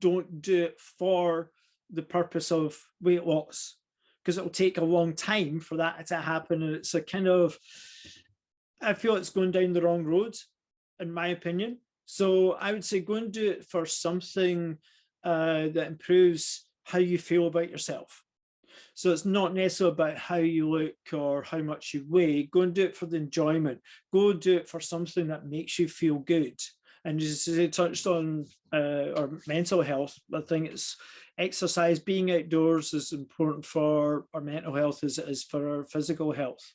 don't do it for the purpose of weight loss, because it'll take a long time for that to happen. And it's a kind of, I feel it's going down the wrong road, in my opinion. So I would say go and do it for something that improves how you feel about yourself. So it's not necessarily about how you look or how much you weigh. Go and do it for the enjoyment. Go do it for something that makes you feel good. And as I touched on our mental health, I think it's exercise, being outdoors is important for our mental health as it is for our physical health.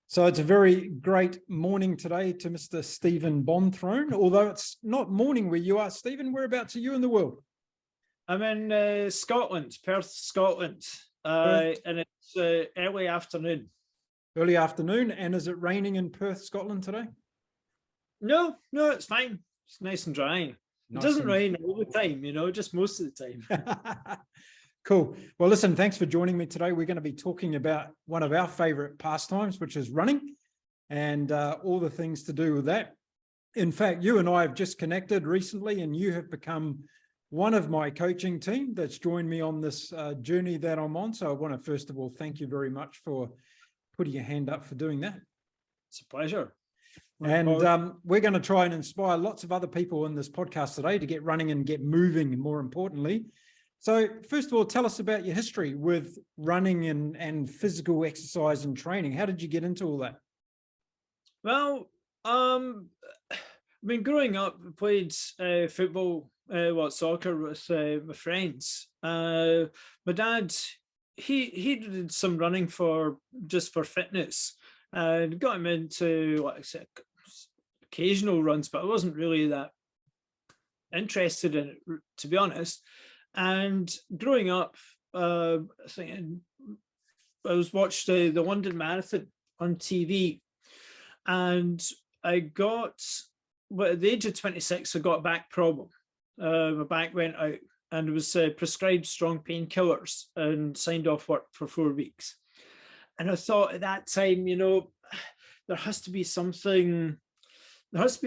So it's a very great morning today to Mr. Stephen Bonthrone, although it's not morning where you are, Stephen. Whereabouts are you in the world? I'm in Scotland, Perth, Scotland, and it's early afternoon. Early afternoon, and is it raining in Perth, Scotland today? No, it's fine. It's nice and dry. It doesn't rain all the time, just most of the time. Cool. Well, listen, thanks for joining me today. We're going to be talking about one of our favorite pastimes, which is running, and all the things to do with that. In fact, you and I have just connected recently, and you have become one of my coaching team that's joined me on this journey that I'm on. So I want to, first of all, thank you very much for putting your hand up for doing that. It's a pleasure. And we're going to try and inspire lots of other people in this podcast today to get running and get moving, and more importantly. So first of all, tell us about your history with running and physical exercise and training. How did you get into all that? Well, growing up, I played football, soccer with my friends. My dad, he did some running just for fitness, and got him into, like I said, occasional runs, but I wasn't really that interested in it, to be honest. And growing up, I was watched the London Marathon on TV, and at the age of 26, I got a back problem. My back went out, and was prescribed strong painkillers and signed off work for 4 weeks. And I thought at that time, there has to be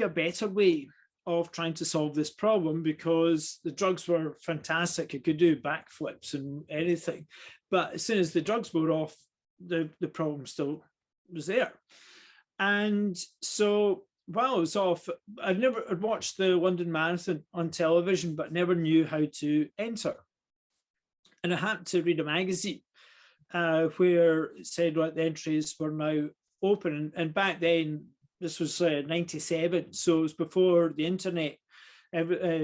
a better way of trying to solve this problem, because the drugs were fantastic. I could do backflips and anything, but as soon as the drugs were off, the problem still was there. And so while I was off, I'd watched the London Marathon on television, but never knew how to enter. And I happened to read a magazine where it said the entries were now open. And back then, this was 97, so it was before the internet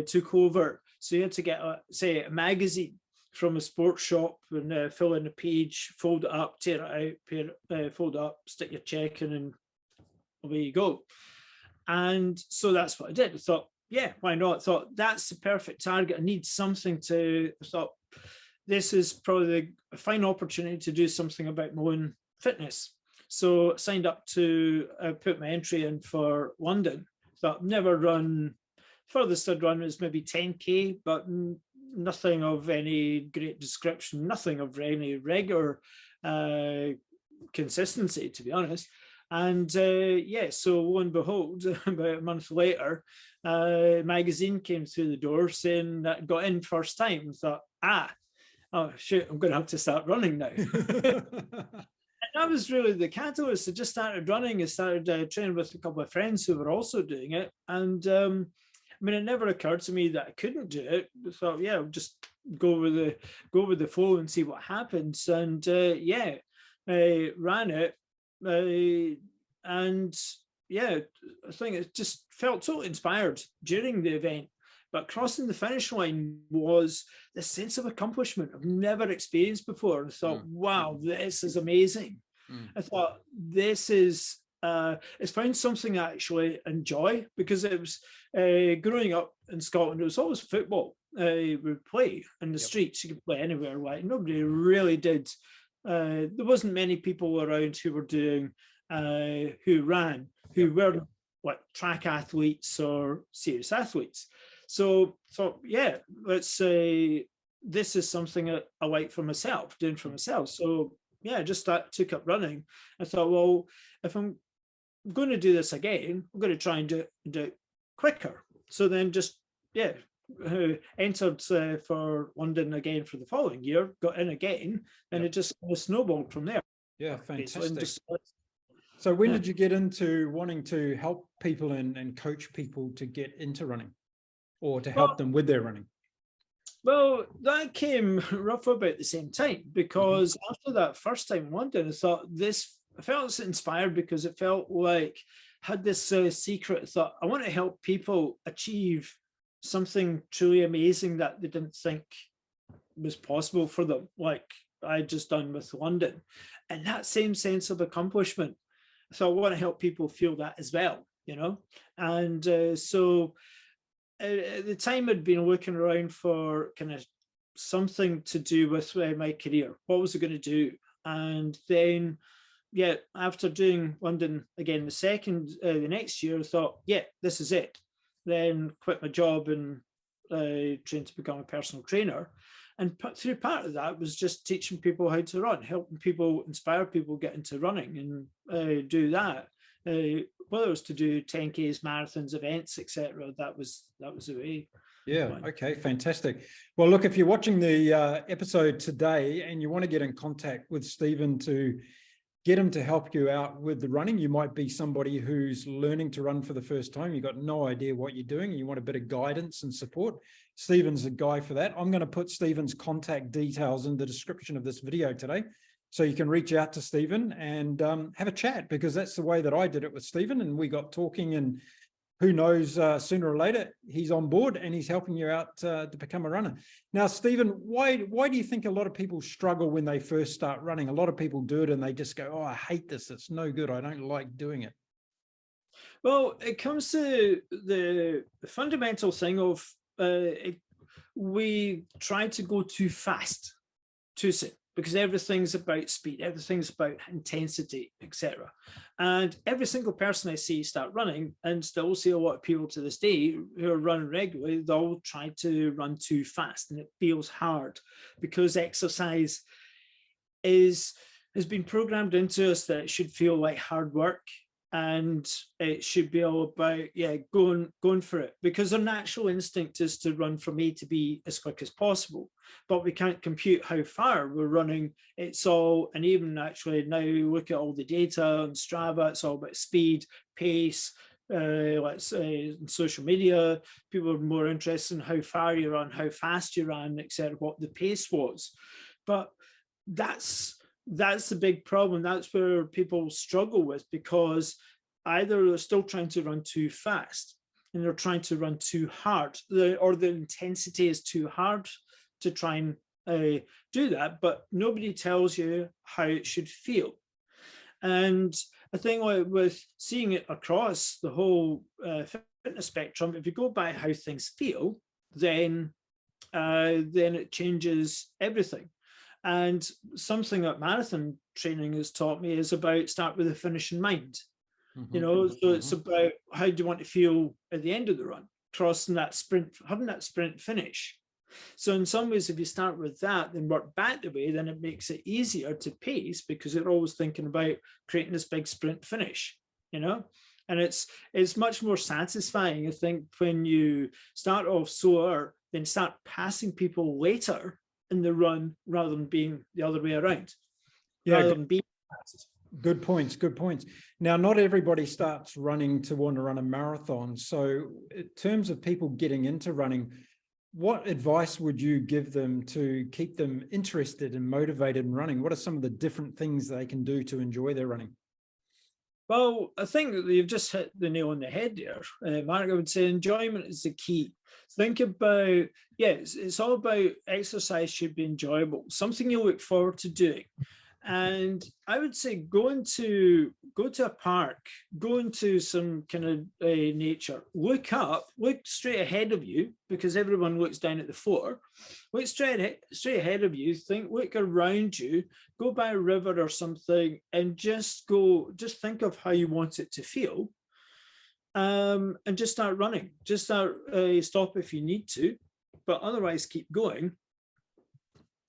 took over. So you had to get a magazine from a sports shop and fill in a page, fold it up, tear it out, fold it up, stick your check in, and away you go. And so that's what I did. I thought, yeah, why not? I thought, that's the perfect target. I need something I thought, this is probably a fine opportunity to do something about my own fitness. So I signed up to put my entry in for London. Thought, never run. Furthest I'd run was maybe 10K, but nothing of any great description, nothing of any regular consistency, to be honest. And so lo and behold, about a month later, a magazine came through the door saying that I got in first time. I thought, oh shoot, I'm going to have to start running now. And that was really the catalyst. I just started running. I started training with a couple of friends who were also doing it. And it never occurred to me that I couldn't do it. I thought, yeah, I'll just go with the flow and see what happens. And I ran it. I think it just felt totally inspired during the event. But crossing the finish line was the sense of accomplishment I've never experienced before. And I thought, wow, this is amazing. I thought, this is, it's found something I actually enjoy, because it was growing up in Scotland, it was always football. We would play in the streets, you could play anywhere. Like, nobody really did. There wasn't many people around who were doing, who ran, who were like track athletes or serious athletes. So yeah, let's say this is something I like for myself, doing for myself. So yeah, just took up running. I thought, well, if I'm going to do this again, I'm going to try and do it quicker. So then just, yeah, entered for London again for the following year, got in again, and it just kind of snowballed from there. Yeah, fantastic. So when did you get into wanting to help people and coach people to get into running, or to help them with their running? Well, that came roughly about the same time, because after that first time in London, I felt inspired, because it felt like I had this secret. I thought, I want to help people achieve something truly amazing that they didn't think was possible for them, like I just done with London. And that same sense of accomplishment, so I want to help people feel that as well, you know. And so at the time, I'd been looking around for kind of something to do with my career. What was I going to do? And then, yeah, after doing London again the next year, I thought, yeah, this is it. Then quit my job and trained to become a personal trainer. And through part of that was just teaching people how to run, helping people, inspire people get into running and do that. Whether it was to do 10Ks, marathons, events, etc. That was the way. Yeah, okay, fantastic. Well, look, if you're watching the episode today and you want to get in contact with Stephen to get him to help you out with the running, you might be somebody who's learning to run for the first time. You've got no idea what you're doing, and you want a bit of guidance and support. Stephen's a guy for that. I'm going to put Stephen's contact details in the description of this video today, so you can reach out to Stephen and have a chat, because that's the way that I did it with Stephen. And we got talking, and who knows, sooner or later, he's on board and he's helping you out to become a runner. Now, Stephen, why do you think a lot of people struggle when they first start running? A lot of people do it and they just go, oh, I hate this. It's no good. I don't like doing it. Well, it comes to the fundamental thing of we try to go too fast, too soon, because everything's about speed, everything's about intensity, etc. And every single person I see start running, and still see a lot of people to this day who are running regularly, they'll try to run too fast, and it feels hard, because exercise has been programmed into us that it should feel like hard work, and it should be all about, yeah, going for it, because our natural instinct is to run from A to B as quick as possible, but we can't compute how far we're running. It's all, and even actually now look at all the data on Strava, it's all about speed, pace. Let's say in social media, people are more interested in how far you run, how fast you ran, etc., what the pace was. But that's the big problem. That's where people struggle with, because either they're still trying to run too fast and they're trying to run too hard, or the intensity is too hard to try and do that, but nobody tells you how it should feel. And I think with seeing it across the whole fitness spectrum, if you go by how things feel, then it changes everything. And something that marathon training has taught me is about start with the finish in mind. You know, so it's about how do you want to feel at the end of the run, crossing that sprint, having that sprint finish. So in some ways, if you start with that, then work back the way, then it makes it easier to pace, because you're always thinking about creating this big sprint finish, you know. And it's much more satisfying, I think, when you start off slower, then start passing people later in the run, rather than being the other way around. Yeah, rather than being fast. Good points. Good points. Now, not everybody starts running to want to run a marathon. So in terms of people getting into running, what advice would you give them to keep them interested and motivated in running? What are some of the different things they can do to enjoy their running? Well, I think that you've just hit the nail on the head there, Mark. I would say enjoyment is the key. Think about, yeah, it's all about exercise should be enjoyable, something you look forward to doing. And I would say go to a park, go into some kind of nature, look up, look straight ahead of you, because everyone looks down at the floor. Look straight ahead of you, look around you, go by a river or something, and just think of how you want it to feel. And just start running. Just stop if you need to, but otherwise keep going.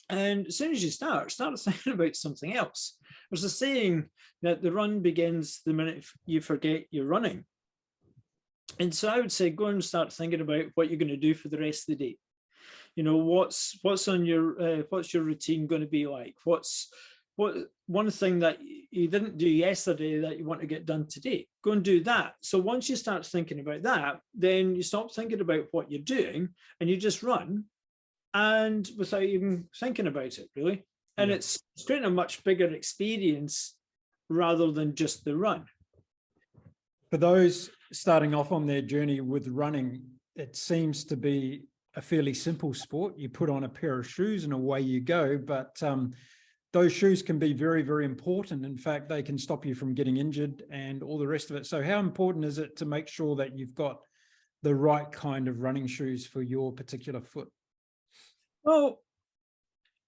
And as soon as you start thinking about something else. There's a saying that the run begins the minute you forget you're running. And so I would say go and start thinking about what you're going to do for the rest of the day. You know, what's your routine going to be like? What's one thing that you didn't do yesterday that you want to get done today? Go and do that. So once you start thinking about that, then you stop thinking about what you're doing and you just run. And without even thinking about it, really. And it's creating a much bigger experience rather than just the run. For those starting off on their journey with running, it seems to be a fairly simple sport. You put on a pair of shoes and away you go. But those shoes can be very, very important. In fact, they can stop you from getting injured and all the rest of it. So how important is it to make sure that you've got the right kind of running shoes for your particular foot? Well,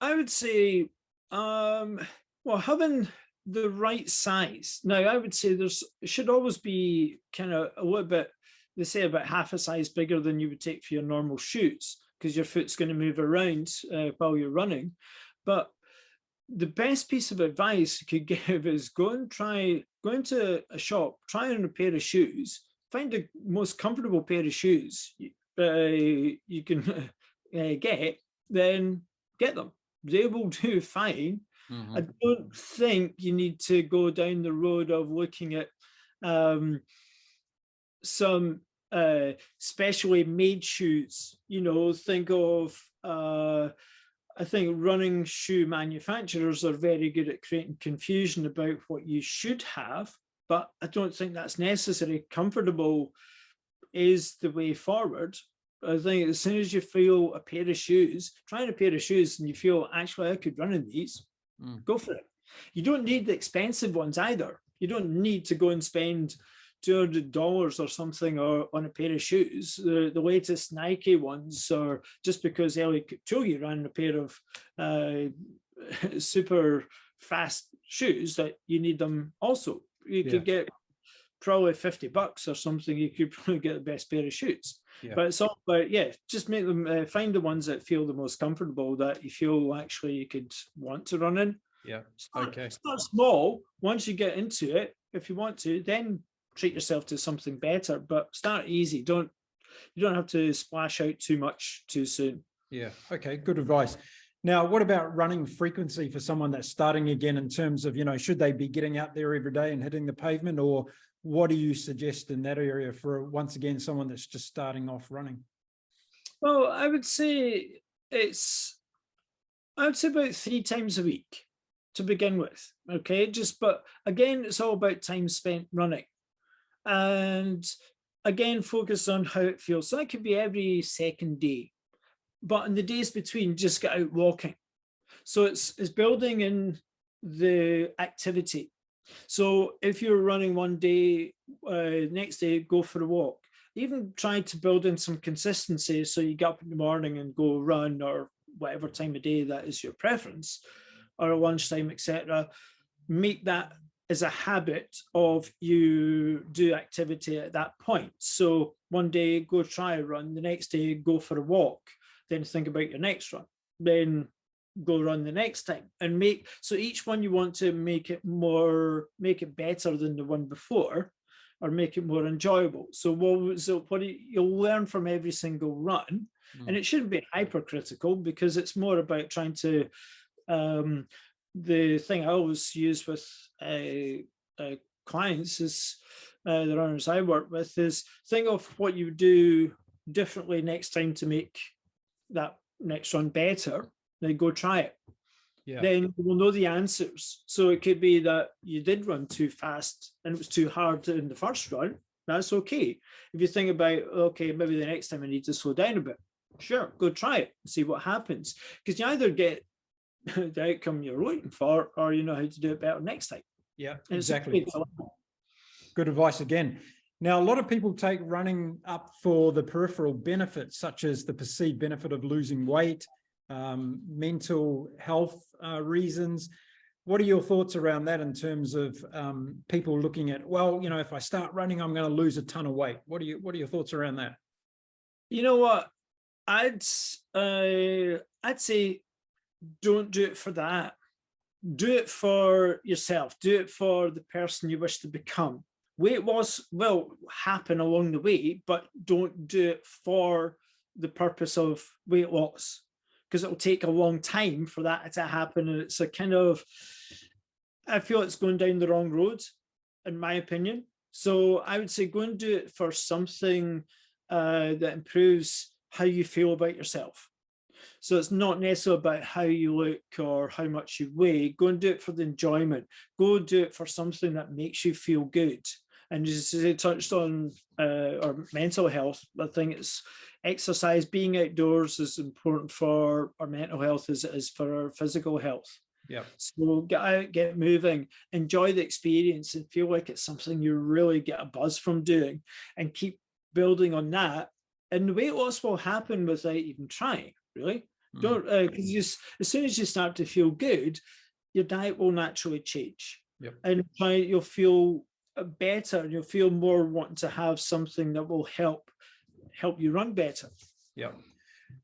I would say, having the right size. Now, I would say it should always be kind of a little bit, they say about half a size bigger than you would take for your normal shoes, because your foot's going to move around while you're running. But the best piece of advice you could give is go into a shop, try on a pair of shoes, find the most comfortable pair of shoes you can get, then get them. They will do fine. Mm-hmm. I don't think you need to go down the road of looking at some specially made shoes. You know, think of, I think running shoe manufacturers are very good at creating confusion about what you should have, but I don't think that's necessary. Comfortable is the way forward. I think as soon as you feel a pair of shoes, trying a pair of shoes and you feel, actually, I could run in these, go for it. You don't need the expensive ones either. You don't need to go and spend $200 or something on a pair of shoes. The latest Nike ones, or just because Elliot Kipchoge ran a pair of super fast shoes, that you need them also. You could get probably $50 or something. You could probably get the best pair of shoes. But it's all about, just make them, find the ones that feel the most comfortable, that you feel actually you could want to run in. Start small. Once you get into it, if you want to, then treat yourself to something better, but start easy. You don't have to splash out too much too soon. Okay, good advice. Now, what about running frequency for someone that's starting again, in terms of, should they be getting out there every day and hitting the pavement, or what do you suggest in that area for, once again, someone that's just starting off running? Well, I would say about 3 times a week to begin with. Okay, but again, it's all about time spent running. And again, focus on how it feels. So that could be every second day, but in the days between, just get out walking. So it's building in the activity. So if you're running one day, next day, go for a walk. Even try to build in some consistency. So you get up in the morning and go run, or whatever time of day that is your preference, or at lunchtime, etc. Make that as a habit of you do activity at that point. So one day go try a run, the next day go for a walk, then think about your next run, then go run the next time, and so each one you want to make it better than the one before, or make it more enjoyable. So you'll learn from every single run, and it shouldn't be hypercritical, because it's more about trying to, the thing I always use with clients is, the runners I work with, is think of what you do differently next time to make that next run better. Then go try it. Yeah. then we'll know the answers. So it could be that you did run too fast and it was too hard in the first run. That's okay. If you think about, okay, maybe the next time I need to slow down a bit, sure, go try it and see what happens. Because you either get the outcome you're looking for, or you know how to do it better next time. Yeah, And exactly. Good advice again. Now, a lot of people take running up for the peripheral benefits, such as the perceived benefit of losing weight, mental health reasons. What are your thoughts around that in terms of people looking at, well, you know, if I start running, I'm going to lose a ton of weight. What are your thoughts around that? You know what? I'd say don't do it for that. Do it for yourself. Do it for the person you wish to become. Weight loss will happen along the way, but don't do it for the purpose of weight loss, because it will take a long time for that to happen. And it's a kind of, I feel it's going down the wrong road, in my opinion. So I would say go and do it for something that improves how you feel about yourself. So it's not necessarily about how you look or how much you weigh. Go and do it for the enjoyment. Go do it for something that makes you feel good. And as I touched on our mental health, I think it's exercise, being outdoors is important for our mental health as it is for our physical health. Yeah. So get out, get moving, enjoy the experience and feel like it's something you really get a buzz from doing, and keep building on that. And the weight loss will happen without even trying, really. Don't, because as soon as you start to feel good, your diet will naturally change. Yep. And you'll feel better. You'll feel more wanting to have something that will help you run better. Yeah.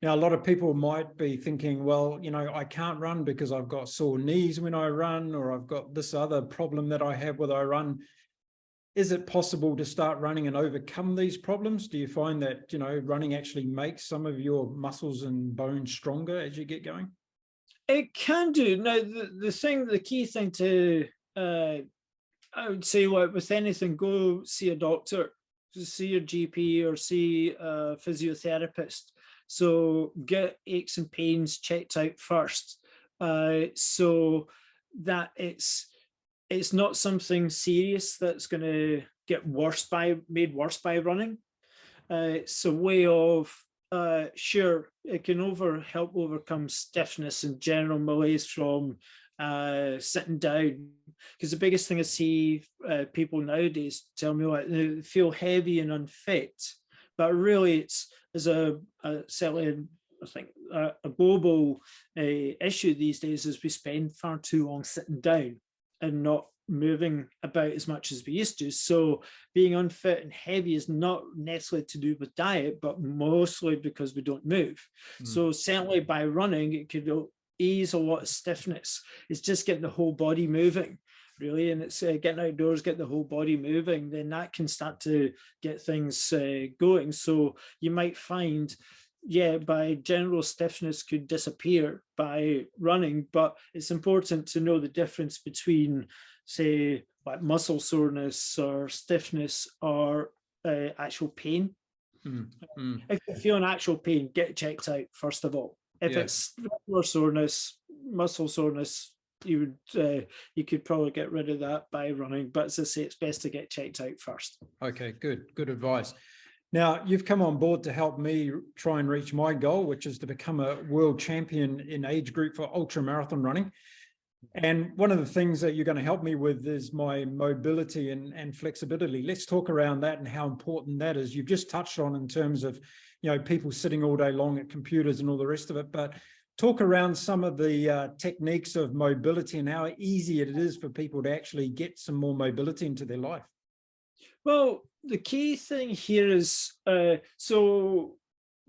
Now, a lot of people might be thinking, well, you know, I can't run because I've got sore knees when I run, or I've got this other problem that I have when I run. Is it possible to start running and overcome these problems? Do you find that, you know, running actually makes some of your muscles and bones stronger as you get going? It can do. Now, the key thing to, I would say, like with anything, go see a doctor, see your GP or see a physiotherapist. So get aches and pains checked out first, so that it's not something serious that's going to get made worse by running. It's a way of, sure, it can help overcome stiffness and general malaise from sitting down. Because the biggest thing I see people nowadays tell me, like, they feel heavy and unfit, but really it's certainly, I think, a global issue these days is we spend far too long sitting down and not moving about as much as we used to. So being unfit and heavy is not necessarily to do with diet, but mostly because we don't move. So certainly by running, it could ease a lot of stiffness. It's just getting the whole body moving, really. And it's getting outdoors, get the whole body moving, then that can start to get things going. So you might find, yeah, by general stiffness could disappear by running, but it's important to know the difference between, say, like muscle soreness or stiffness or actual pain. If you feel an actual pain, get checked out first of all. If it's regular soreness, muscle soreness, you could probably get rid of that by running. But as I say, it's best to get checked out first. Okay, good advice. Now, you've come on board to help me try and reach my goal, which is to become a world champion in age group for ultra marathon running. And one of the things that you're going to help me with is my mobility and flexibility. Let's talk around that and how important that is. You've just touched on in terms of, you know, people sitting all day long at computers and all the rest of it, but talk around some of the techniques of mobility and how easy it is for people to actually get some more mobility into their life. Well, the key thing here is, so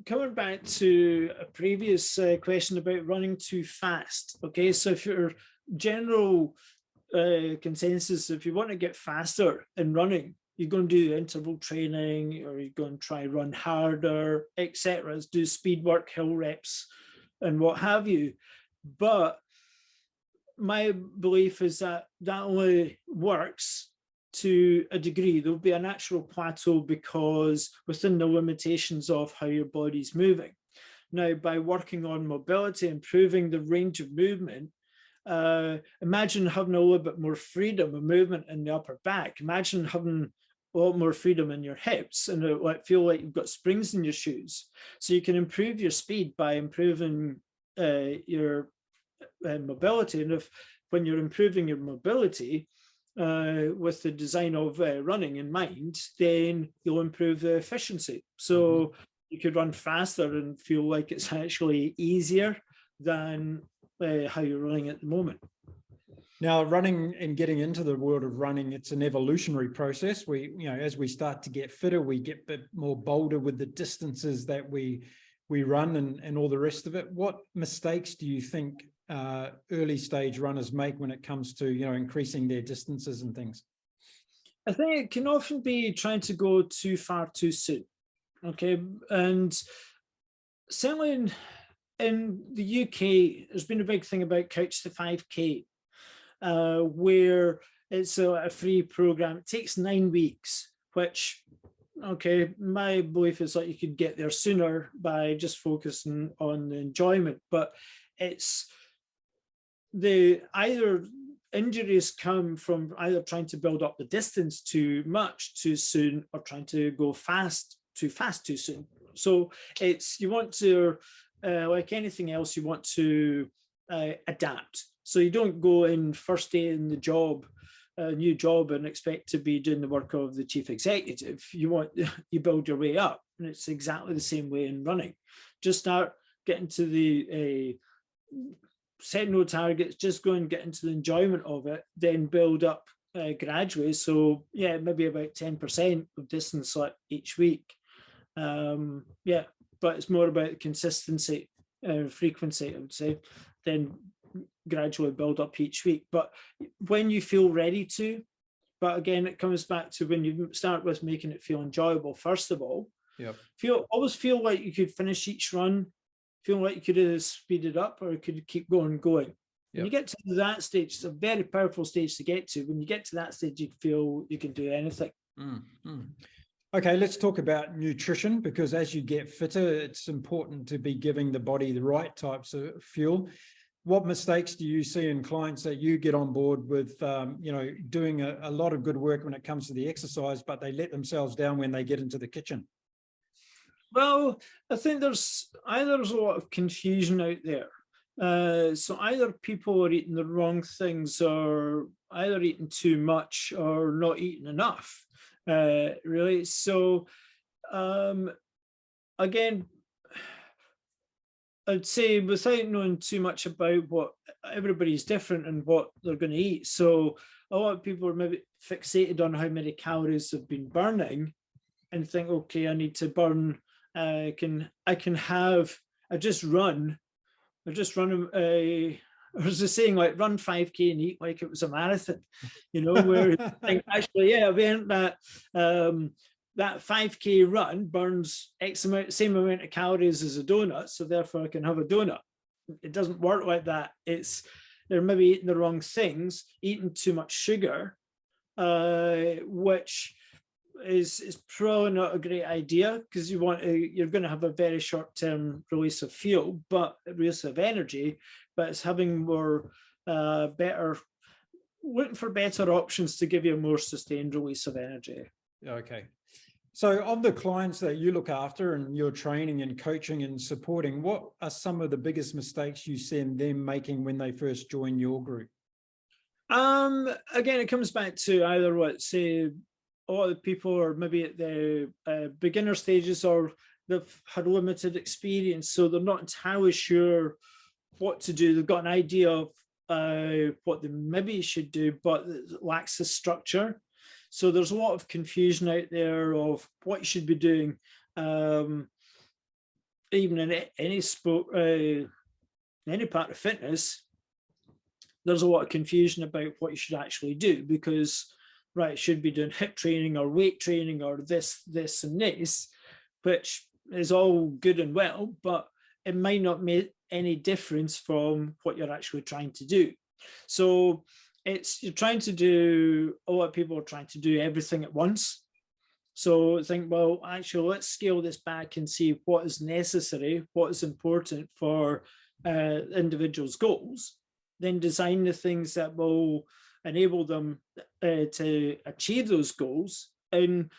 coming back to a previous question about running too fast. Okay, so if your general consensus, if you want to get faster in running, you're going to do interval training, or you're going to try run harder, etc. Do speed work, hill reps, and what have you. But my belief is that only works to a degree. There'll be a natural plateau because within the limitations of how your body's moving. Now, by working on mobility, improving the range of movement, Imagine having a little bit more freedom of movement in the upper back. Imagine having a lot more freedom in your hips and feel like you've got springs in your shoes. So you can improve your speed by improving your mobility. And when you're improving your mobility with the design of running in mind, then you'll improve the efficiency. So you could run faster and feel like it's actually easier than how you're running at the moment. Now, running and getting into the world of running, it's an evolutionary process. We, as we start to get fitter, we get a bit more bolder with the distances that we run and all the rest of it. What mistakes do you think early stage runners make when it comes to, increasing their distances and things? I think it can often be trying to go too far too soon. Okay. And certainly in the UK, there's been a big thing about Couch to 5K, where it's a free program. It takes 9 weeks, which, okay, my belief is that you could get there sooner by just focusing on the enjoyment. But it's either injuries come from either trying to build up the distance too much too soon, or trying to go too fast too soon. So you want to, like anything else, you want to adapt. So you don't go in first day in the job, a new job, and expect to be doing the work of the chief executive. You build your way up, and it's exactly the same way in running. Just start getting to the set no targets, just go and get into the enjoyment of it, then build up gradually. So yeah, maybe about 10% of distance each week. But it's more about consistency, frequency, I would say, then gradually build up each week. But when you feel ready to, but again, it comes back to when you start with making it feel enjoyable, first of all. Always feel like you could finish each run, feel like you could either speed it up or you could keep going. When you get to that stage, it's a very powerful stage to get to. When you get to that stage, you feel you can do anything. Okay, let's talk about nutrition, because as you get fitter, it's important to be giving the body the right types of fuel. What mistakes do you see in clients that you get on board with, doing a lot of good work when it comes to the exercise, but they let themselves down when they get into the kitchen? Well, I think there's a lot of confusion out there. So either people are eating the wrong things, or either eating too much or not eating enough. Really. So again, I'd say without knowing too much about what everybody's different and what they're going to eat. So a lot of people are maybe fixated on how many calories they've been burning and think, okay, I need to burn, I just run I was just saying, like, run 5K and eat like it was a marathon, where I think actually, that 5K run burns same amount of calories as a donut, so therefore I can have a donut. It doesn't work like that. They're maybe eating the wrong things, eating too much sugar, which is probably not a great idea, because you're going to have a very short-term release of fuel, but release of energy. But it's having more looking for better options to give you a more sustained release of energy. Okay. So of the clients that you look after and you're training and coaching and supporting, what are some of the biggest mistakes you see them making when they first join your group? Again, it comes back to either a lot of people are maybe at the beginner stages, or they've had limited experience, so they're not entirely sure what to do. They've got an idea of what they maybe should do, but it lacks the structure. So there's a lot of confusion out there of what you should be doing, even in any sport, any part of fitness. There's a lot of confusion about what you should actually do, because right, should be doing hip training or weight training or this and this, which is all good and well, but it might not make any difference from what you're actually trying to do. So a lot of people are trying to do everything at once. So think, well, actually, let's scale this back and see what is necessary, what is important for individuals' goals, then design the things that will enable them to achieve those goals, and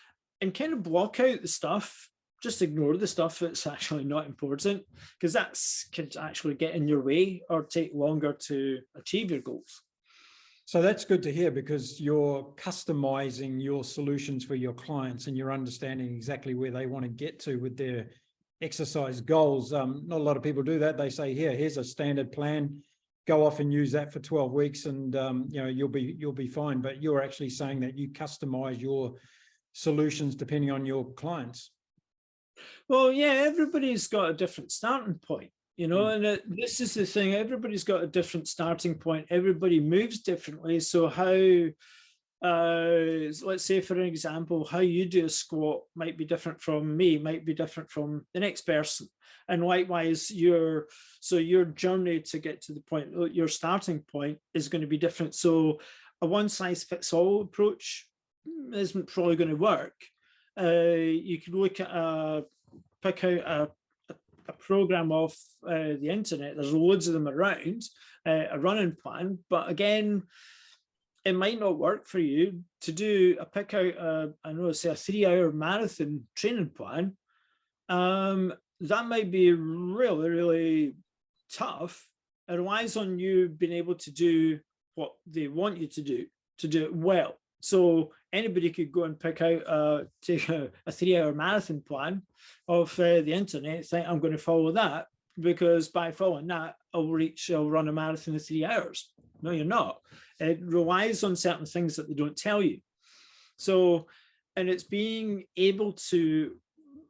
kind of block out the stuff. Just ignore the stuff that's actually not important, because that's could actually get in your way or take longer to achieve your goals. So that's good to hear, because you're customizing your solutions for your clients and you're understanding exactly where they want to get to with their exercise goals. Not a lot of people do that. They say, here's a standard plan, go off and use that for 12 weeks and you'll be fine. But you're actually saying that you customize your solutions depending on your clients. Well, yeah, everybody's got a different starting point, and this is the thing. Everybody's got a different starting point. Everybody moves differently. So how, let's say, for an example, how you do a squat might be different from me, might be different from the next person. And likewise, your journey to get to the point, your starting point is going to be different. So a one-size-fits-all approach isn't probably going to work. You could look at pick out a program off the internet. There's loads of them around, a running plan. But again, it might not work for you to do pick out say a 3-hour marathon training plan. That might be really, really tough. It relies on you being able to do what they want you to do it well. So anybody could go and pick out take a 3-hour marathon plan off the internet, think I'm going to follow that, because by following that, I'll run a marathon in 3 hours. No, you're not. It relies on certain things that they don't tell you. So, and it's being able to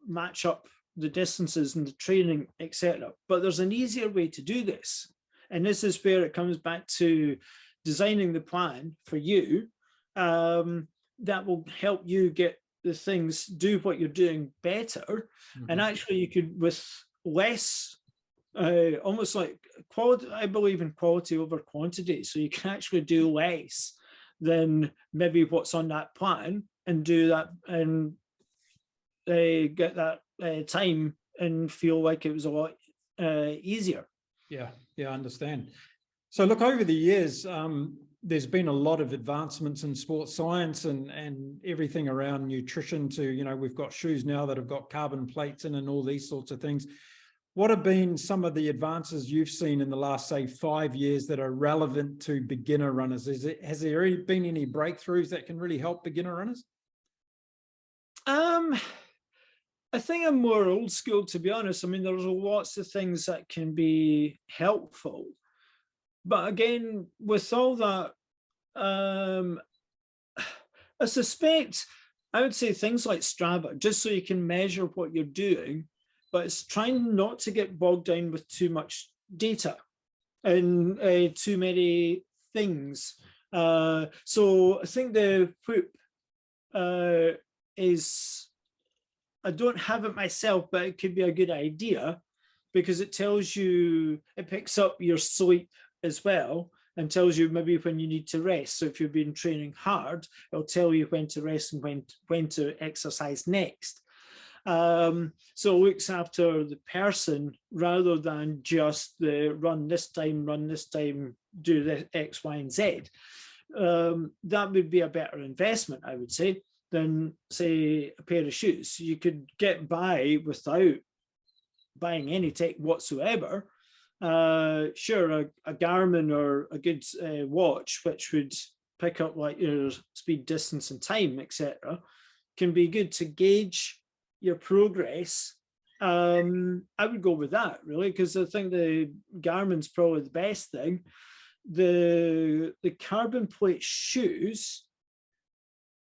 match up the distances and the training, etc. But there's an easier way to do this. And this is where it comes back to designing the plan for you. That will help you get the things, do what you're doing better. Mm-hmm. And actually you could, with less, almost like quality, I believe in quality over quantity. So you can actually do less than maybe what's on that plan and do that and get that time and feel like it was a lot easier. Yeah, I understand. So look, over the years, there's been a lot of advancements in sports science and everything around nutrition to, we've got shoes now that have got carbon plates in and all these sorts of things. What have been some of the advances you've seen in the last, say, 5 years that are relevant to beginner runners? Has there been any breakthroughs that can really help beginner runners? I think I'm more old school, to be honest. I mean, there's lots of things that can be helpful. But again, with all that, I suspect, I would say things like Strava, just so you can measure what you're doing, but it's trying not to get bogged down with too much data and too many things. So I think the Whoop is, I don't have it myself, but it could be a good idea, because it tells you, it picks up your sleep as well and tells you maybe when you need to rest. So if you've been training hard, it'll tell you when to rest and when to exercise next. So it looks after the person rather than just the run this time, do the X, Y, and Z. That would be a better investment, I would say, than, say, a pair of shoes. You could get by without buying any tech whatsoever. Sure, a Garmin or a good watch, which would pick up like your speed, distance, and time, etc., can be good to gauge your progress. I would go with that, really, because I think the Garmin's probably the best thing. The carbon plate shoes,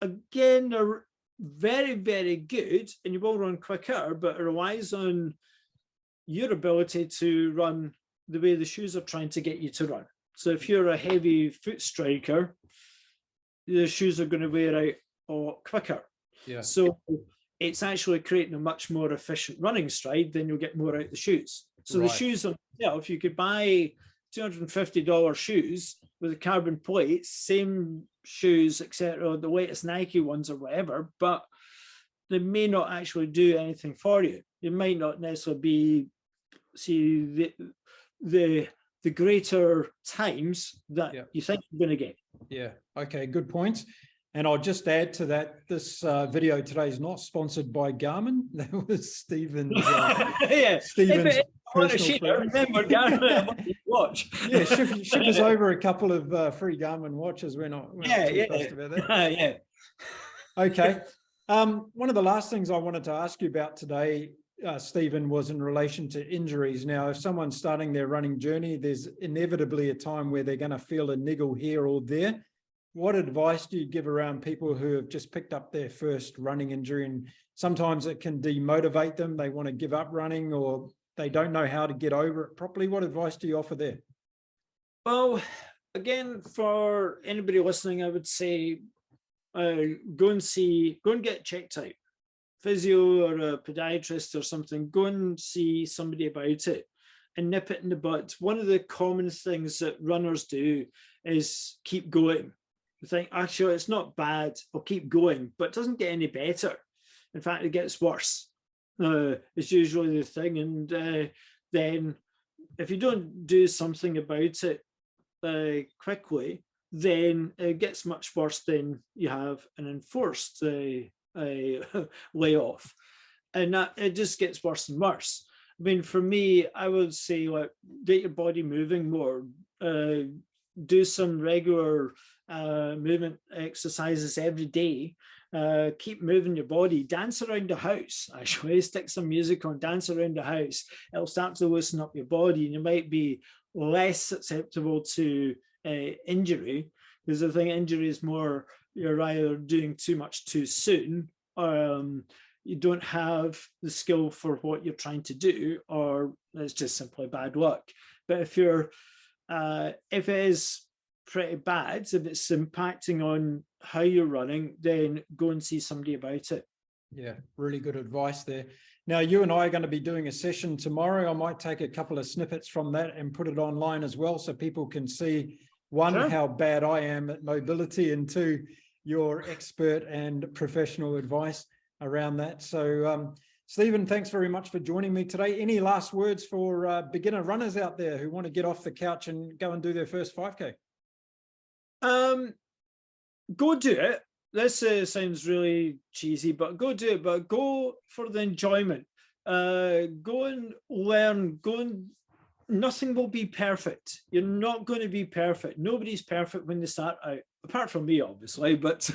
again, are very, very good, and you will run quicker, but it relies on your ability to run the way the shoes are trying to get you to run. So if you're a heavy foot striker, the shoes are going to wear out a lot quicker. Yeah. So it's actually creating a much more efficient running stride, then you'll get more out the shoes. So right. The shoes themselves, you could buy $250 shoes with a carbon plate, same shoes, etc., the latest Nike ones or whatever, but they may not actually do anything for you. It might not necessarily be, see, the the greater times that you think you're going to get. Yeah. Okay. Good points. And I'll just add to that, this video today is not sponsored by Garmin. That was Stephen's. Stephen's personal share, remember Garmin watch. Yeah, ship us over a couple of free Garmin watches. We're not too fussed about that. Okay. One of the last things I wanted to ask you about today, Stephen, was in relation to injuries. Now, if someone's starting their running journey, there's inevitably a time where they're going to feel a niggle here or there. What advice do you give around people who have just picked up their first running injury? And sometimes it can demotivate them. They want to give up running, or they don't know how to get over it properly. What advice do you offer there? Well, again, for anybody listening, I would say go and get checked out. Physio or a podiatrist or something, go and see somebody about it and nip it in the bud. One of the common things that runners do is keep going. You think, actually, it's not bad, I'll keep going, but it doesn't get any better. In fact, it gets worse. It's usually the thing. And then if you don't do something about it quickly, then it gets much worse than you have an enforced layoff. And that it just gets worse and worse. I mean, for me, I would say, like, get your body moving more, do some regular movement exercises every day, keep moving your body, dance around the house, actually, stick some music on, dance around the house. It'll start to loosen up your body, and you might be less susceptible to injury, because I think injury is more, you're either doing too much too soon, or you don't have the skill for what you're trying to do, or it's just simply bad luck. But if it is pretty bad, if it's impacting on how you're running, then go and see somebody about it. Yeah, really good advice there. Now, you and I are going to be doing a session tomorrow. I might take a couple of snippets from that and put it online as well, so people can see, one, how bad I am at mobility, and two, your expert and professional advice around that. So, Stephen, thanks very much for joining me today. Any last words for beginner runners out there who want to get off the couch and go and do their first 5K? Go do it. This sounds really cheesy, but go do it. But go for the enjoyment. Go and learn. Nothing will be perfect. You're not going to be perfect. Nobody's perfect when they start out, apart from me, obviously, but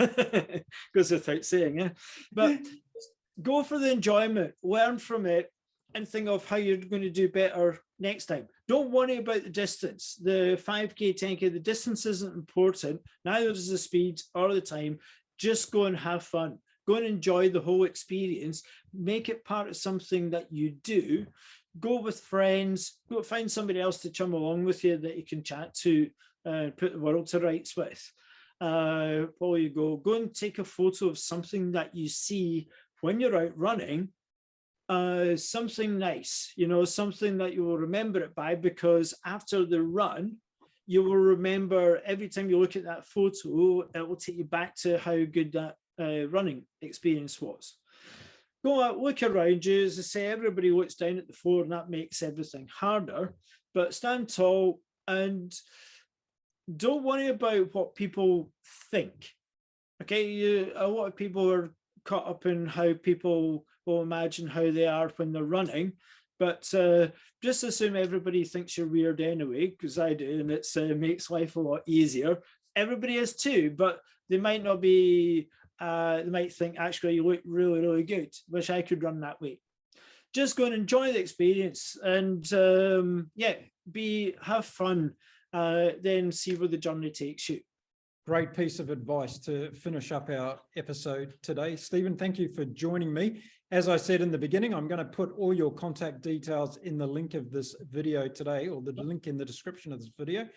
goes without saying. But go for the enjoyment, learn from it, and think of how you're going to do better next time. Don't worry about the distance. The 5K, 10K, the distance isn't important. Neither is the speed or the time. Just go and have fun. Go and enjoy the whole experience. Make it part of something that you do. Go with friends. Go find somebody else to chum along with you that you can chat to, put the world to rights with. While you go and take a photo of something that you see when you're out running. Something nice, something that you will remember it by, because after the run, you will remember every time you look at that photo, it will take you back to how good that running experience was. Go out, look around you. As I say, everybody looks down at the floor, and that makes everything harder. But stand tall and don't worry about what people think. Okay, a lot of people are caught up in how people will imagine how they are when they're running, but just assume everybody thinks you're weird anyway, because I do, and it makes life a lot easier. Everybody is too, but they might not be. They might think, actually, you look really, really good. Wish I could run that way. Just go and enjoy the experience, and have fun. Then see where the journey takes you. Great piece of advice to finish up our episode today. Stephen, thank you for joining me. As I said in the beginning, I'm going to put all your contact details in the link of this video today, or the link in the description of this video.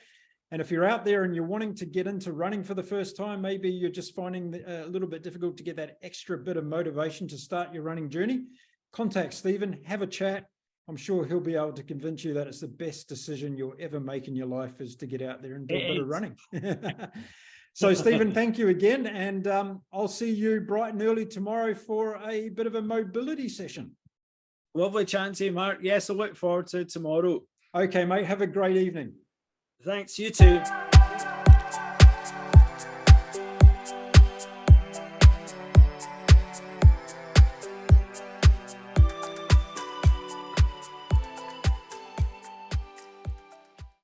And if you're out there and you're wanting to get into running for the first time, maybe you're just finding a little bit difficult to get that extra bit of motivation to start your running journey, contact Stephen, have a chat. I'm sure he'll be able to convince you that it's the best decision you'll ever make in your life, is to get out there and do a bit of running. So, Stephen, thank you again. And I'll see you bright and early tomorrow for a bit of a mobility session. Lovely chatting to you, Mark. Yes, I look forward to tomorrow. Okay, mate. Have a great evening. Thanks, you too.